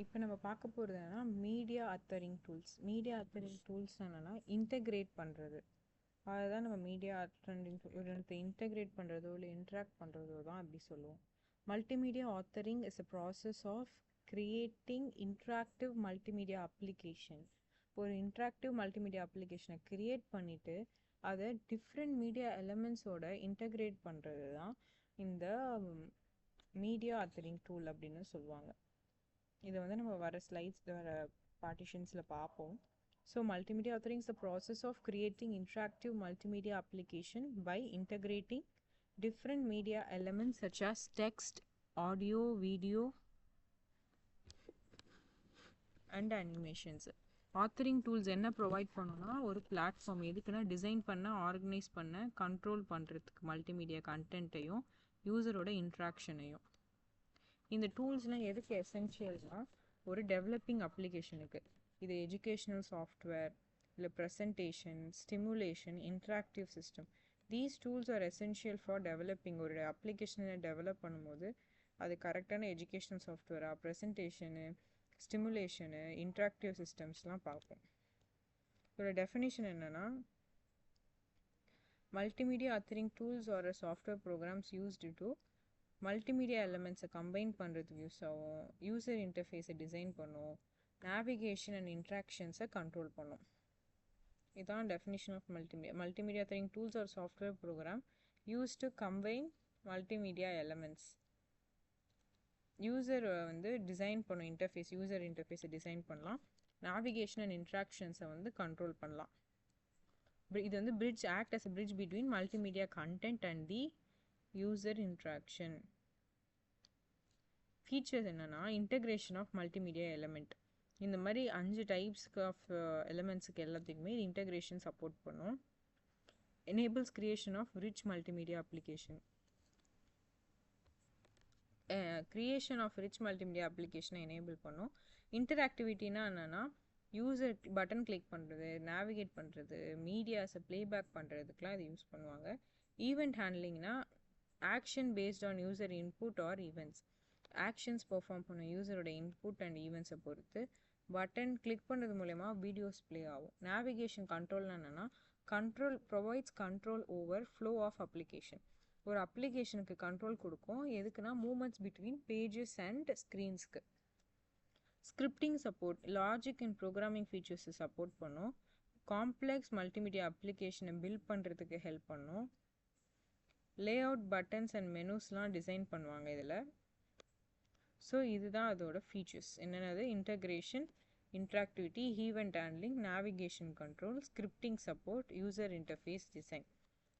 இப்போ நம்ம பார்க்க போகிறது என்னன்னா மீடியா அத்தரிங் டூல்ஸ். மீடியா அத்தரிங் டூல்ஸ் என்னன்னா இன்டெகிரேட் பண்ணுறது. அதுதான் நம்ம மீடியா அத்தரிங் இன்டெகிரேட் பண்ணுறதோ இல்லை இன்ட்ராக்ட் பண்ணுறதோ தான் அப்படி சொல்லுவோம். Multimedia authoring is a process of creating interactive multimedia application. ஒரு இன்ட்ராக்டிவ் மல்டிமீடியா அப்ளிகேஷனை கிரியேட் பண்ணிவிட்டு அதை டிஃப்ரெண்ட் மீடியா எலமெண்ட்ஸோட இன்டெகிரேட் பண்ணுறது தான் இந்த மீடியா அத்தரிங் டூல் அப்படின்னு சொல்லுவாங்க. இதை வந்து நம்ம வர ஸ்லைட்ஸ் வர பார்ட்டிஷன்ஸில் பார்ப்போம். So multimedia authoring is the process of creating interactive multimedia application by integrating different media elements such as text, audio, video and animations. Authoring tools என்ன ப்ரொவைட் பண்ணோன்னா ஒரு பிளாட்ஃபார்ம் எதுக்குன்னா டிசைன் பண்ண, ஆர்கனைஸ் பண்ண, கண்ட்ரோல் பண்ணுறதுக்கு multimedia கண்டென்ட்டையும் யூசரோட இன்ட்ராக்ஷனையும். இந்த டூல்ஸ்லாம் எதுக்கு எசென்ஷியல்னா ஒரு டெவலப்பிங் அப்ளிகேஷனுக்கு. இது எஜுகேஷ்னல் சாஃப்ட்வேர் இல்லை presentation, stimulation, interactive system. These tools are essential for developing. ஒரு அப்ளிகேஷனை டெவலப் பண்ணும்போது அது கரெக்டான எஜுகேஷ்னல் சாஃப்ட்வேராக, ப்ரெசன்டேஷனு, ஸ்டிமுலேஷனு, இன்ட்ராக்டிவ் சிஸ்டம்ஸ்லாம் பார்ப்போம். இதோட டெஃபினிஷன் என்னென்னா multimedia authoring tools are software programs used to multimedia எலமெண்ட்ஸை கம்பைன் பண்ணுறதுக்கு யூஸ் ஆகும், யூசர் இன்டர்ஃபேஸை டிசைன் பண்ணும், நேவிகேஷன் அண்ட் இன்ட்ராக்ஷன்ஸை கண்ட்ரோல் பண்ணும். இதுதான் definition of multimedia. Multimedia authoring tools are software program use to combine multimedia elements. User வந்து design பண்ணும் இன்டர்ஃபேஸ், யூசர் இன்டர்ஃபேஸை டிசைன் பண்ணலாம், நேவிகேஷன் அண்ட் இன்ட்ராக்ஷன்ஸை வந்து கண்ட்ரோல் பண்ணலாம். இது வந்து bridge act as a bridge between multimedia content and the user interaction. Features என்னென்னா இன்டெகிரேஷன் ஆஃப் மல்டிமீடியா எலமெண்ட். இந்த மாதிரி 5 டைப்ஸ்க்கு ஆஃப் எலமெண்ட்ஸுக்கு எல்லாத்துக்குமே இது இன்டெகிரேஷன் சப்போர்ட் பண்ணும். Enables creation of rich multimedia application. Creation of rich multimedia அப்ளிகேஷனை எனேபிள் பண்ணும். இன்டராக்டிவிட்டினா என்னென்னா யூசர் பட்டன் கிளிக் பண்ணுறது, நேவிகேட் பண்ணுறது, மீடியாஸை ப்ளேபேக் பண்ணுறதுக்கெலாம் இது யூஸ் பண்ணுவாங்க. ஈவெண்ட் ஹேண்ட்லிங்னா action based on user input or events. Actions perform பண்ண யூசரோட இன்புட் அண்ட் ஈவெண்ட்ஸை பொறுத்து பட்டன் கிளிக் பண்ணுறது மூலயமா வீடியோஸ் ப்ளே ஆகும். நேவிகேஷன் கண்ட்ரோல்னா என்னென்னா control provides control over flow of application. ஒரு அப்ளிகேஷனுக்கு கண்ட்ரோல் கொடுக்கும். எதுக்குன்னா மூமெண்ட்ஸ் பிட்வீன் பேஜஸ் அண்ட் ஸ்க்ரீன்ஸ்க்கு. Scripting support, logic and programming ஃபீச்சர்ஸை சப்போர்ட் பண்ணும். காம்ப்ளெக்ஸ் மல்டிமீடியா அப்ளிகேஷனை பில்ட் பண்ணுறதுக்கு ஹெல்ப் பண்ணும். லே அவுட், பட்டன்ஸ் அண்ட் மெனூஸ்லாம் டிசைன் பண்ணுவாங்க இதில். ஸோ இதுதான் அதோட ஃபீச்சர்ஸ். என்னென்னது integration, interactivity, event handling, navigation control, scripting support, user interface design.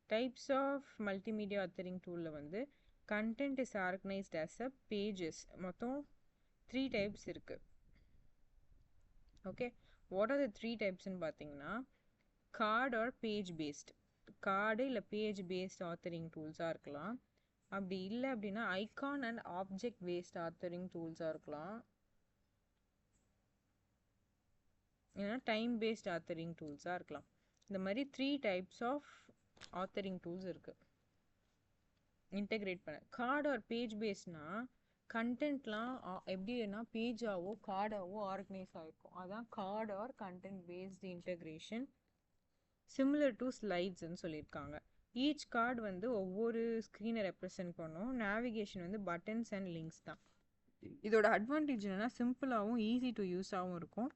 Types of multimedia அத்தரிங் டூலில் வந்து content is organised as a pages. மொத்தம் 3 டைப்ஸ் இருக்குது. ஓகே, வாட் ஆர் த 3 டைப்ஸ்ன்னு பார்த்தீங்கன்னா card or page based. Card இல்லை page based authoring டூல்ஸாக இருக்கலாம். அப்படி இல்லை அப்படின்னா icon and object based authoring டூல்ஸாக இருக்கலாம். இல்லைன்னா டைம் பேஸ்ட் ஆத்தரிங் டூல்ஸாக இருக்கலாம். இந்த மாதிரி 3 டைப்ஸ் ஆஃப் ஆத்தரிங் டூல்ஸ் இருக்குது இன்டெகிரேட் பண்ண. கார்டு ஆர் பேஜ் பேஸ்ட்னா கண்டென்ட்லாம் எப்படின்னா பேஜாவோ கார்டாவோ ஆர்கனைஸ் ஆகிருக்கும். அதான் card or content based integration. Similar to ஸ்லைட்ஸ்ன்னு சொல்லியிருக்காங்க. ஈச் கார்டு வந்து ஒவ்வொரு ஸ்க்ரீனை ரெப்ரசென்ட் பண்ணும். நேவிகேஷன் வந்து பட்டன்ஸ் அண்ட் லிங்க்ஸ் தான். இதோட அட்வான்டேஜ் என்னென்னா சிம்பிளாகவும் ஈஸி டு யூஸாகவும் இருக்கும்.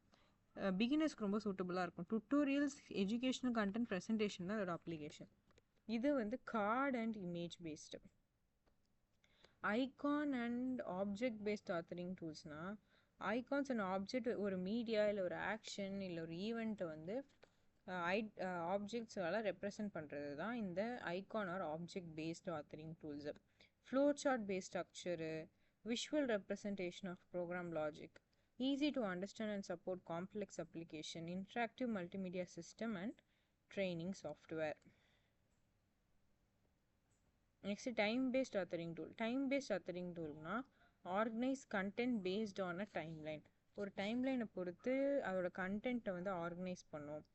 பிகினர்ஸ்க்கு ரொம்ப சூட்டபுளாக இருக்கும். டுட்டோரியல்ஸ், எஜுகேஷனல் கண்டென்ட், ப்ரெசன்டேஷன் தான் இதோட அப்ளிகேஷன். இது வந்து card and image based. Icon and object based authoring டூல்ஸ்னால் ஐகான்ஸ் அண்ட் ஆப்ஜெக்ட் ஒரு மீடியா இல்லை ஒரு ஆக்ஷன் இல்லை ஒரு ஈவெண்ட்டை வந்து ஆப்ஜெக்ட்ஸால் ரெப்ரசன்ட் பண்ணுறது தான் இந்த icon or object based authoring tools. Flow chart based structure, visual representation of program logic, easy to understand and support complex application, interactive multimedia system and training software. Next, time-based authoring tool. Time-based authoring tool na organize content based on a timeline. ஒரு டைம்லைனை பொறுத்து அதோட கண்டென்ட்டை வந்து organise பண்ணும்.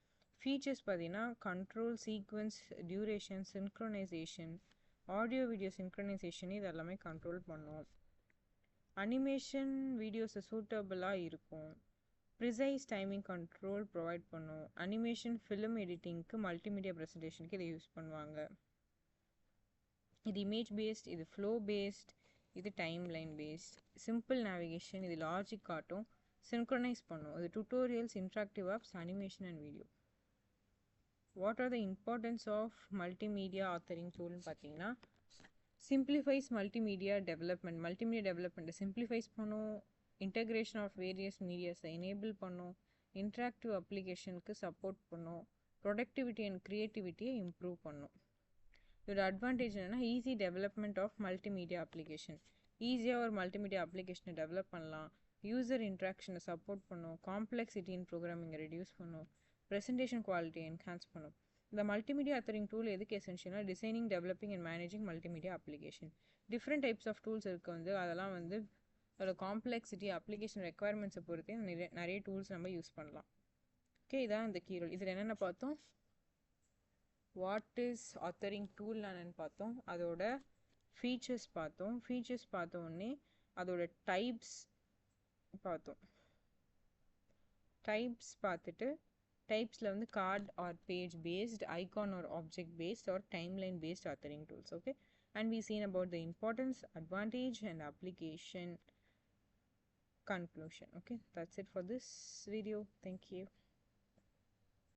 Features பார்த்தீங்கன்னா control, sequence, duration, synchronisation, audio video synchronisation இது எல்லாமே control பண்ணும். அனிமேஷன் வீடியோஸை சூட்டபிளாக இருக்கும். ப்ரிசைஸ் டைமிங் கண்ட்ரோல் ப்ரொவைட் பண்ணும். அனிமேஷன் ஃபிலிம் எடிட்டிங்க்கு மல்டிமீடியா ப்ரெசன்டேஷனுக்கு இதை யூஸ் பண்ணுவாங்க. இது இமேஜ் பேஸ்ட், இது ஃப்ளோ பேஸ்ட், இது timeline based. Simple navigation, இது லாஜிக் காட்டும், சின்க்ரனைஸ் பண்ணும். இது tutorials, interactive apps, animation and video. What are the importance of multimedia authoring டூல்னு பார்த்தீங்கன்னா, simplifies multimedia development. Multimedia டெவலப்மெண்ட்டை simplifies பண்ணும். இன்டகிரேஷன் ஆஃப் வேரியஸ் மீடியாஸை எனேபிள் பண்ணும். இன்ட்ராக்டிவ் அப்ளிகேஷனுக்கு சப்போர்ட் பண்ணும். ப்ரொடக்டிவிட்டி அண்ட் க்ரியேட்டிவிட்டியை இம்ப்ரூவ் பண்ணும். இதோட அட்வான்டேஜ் என்னென்னா, easy development of multimedia application. ஈஸியாக ஒரு மல்டிமீடியா அப்ளிகேஷனை டெவலப் பண்ணலாம். யூசர் இன்ட்ராக்ஷனை சப்போர்ட் பண்ணும். காம்ப்ளெக்சிட்டி இன் ப்ரோக்ராமிங்கை ரெடியூஸ் பண்ணும். ப்ரெசன்டேஷன் குவாலிட்டியை என்ஹான்ஸ் பண்ணும். இந்த மல்டிமீடியா ஆத்தரிங் டூல் எதுக்கு எசென்ஷியல்னா, designing, developing and managing multimedia application. Different types of tools இருக்குது. அதெல்லாம் அதோட காம்ப்ளெக்சிட்டி, அப்ளிகேஷன் ரெக்குவயர்மெண்ட்ஸை பொறுத்தே நிறைய டூல்ஸ் நம்ம யூஸ் பண்ணலாம். ஓகே, இதான் இந்த கீரோல். இதில் என்னென்ன பார்த்தோம்? வாட் இஸ் ஆத்தரிங் டூல் என்னன்னு பார்த்தோம். அதோட ஃபீச்சர்ஸ் பார்த்தோம். ஃபீச்சர்ஸ் பார்த்தோன்னே அதோட டைப்ஸ் பார்த்தோம். டைப்ஸ் பார்த்துட்டு, டைப்ஸில் card or page based, icon or object based or timeline based authoring tools. Okay, and we seen about the importance, advantage and application conclusion. Okay, that's it for this video. Thank you.